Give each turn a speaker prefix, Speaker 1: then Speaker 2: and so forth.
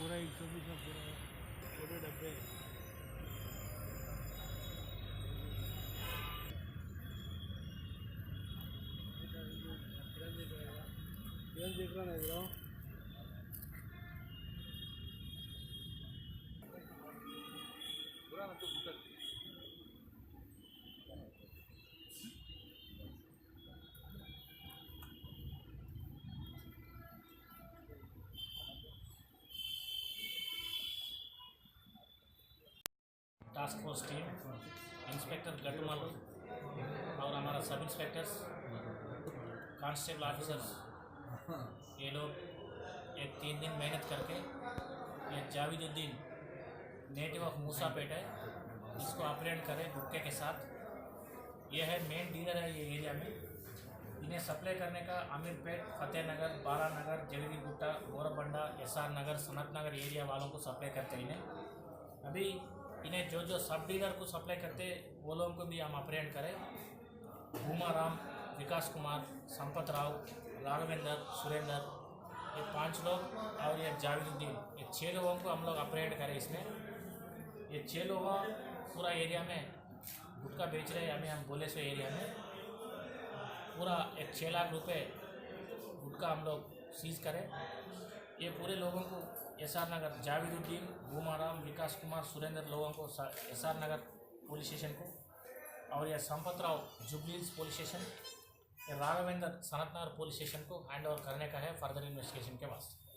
Speaker 1: पूरा 120 का पूरा छोटे डब्बे देख रहा नहीं रहा पूरा ना तो
Speaker 2: टास्क फोर्स टीम इंस्पेक्टर गटुमल और हमारा सब इंस्पेक्टर्स कांस्टेबल ऑफिसर्स ये लोग एक 3 दिन मेहनत करके ये जावेदुद्दीन नेटिव ऑफ मूसापेट है, इसको अप्रेंड करें गुटके के साथ। ये है मेन डीलर है ये एरिया में। इन्हें सप्लाई करने का अमीरपेट, फतेहनगर, बारानगर, जगदीगुट्टा, गोरबंडा, एसआर नगर, सनत नगर एरिया वालों को सप्लाई करते हैं इन्हें। अभी इन्हें जो सब डीलर को सप्लाई करते वो लोगों को भी हम अप्रेंड करें। भूमाराम, विकास कुमार, संपत राव, राघवेंद्र, सुरेंद्र, ये 5 लोग और ये जावेदुद्दीन, ये 6 लोगों को हम लोग अप्रेंड करें इसमें। ये 6 लोग पूरा एरिया में गुटखा बेच रहे हैं। हमें हम बोले सो एरिया में पूरा 6 लाख रुपए गुटखा हम लोग सीज करें। ये पूरे लोगों को एसआर नगर जावेदुद्दीन, भूमाराम, विकास कुमार, सुरेंद्र लोगों को एसआर नगर पुलिस स्टेशन को, और यह संपत राव जुबली हिल्स पुलिस स्टेशन, ये राघवेंद्र सनत नगर पुलिस स्टेशन को हैंड ओवर करने का है फर्दर इन्वेस्टिगेशन के वास्ते।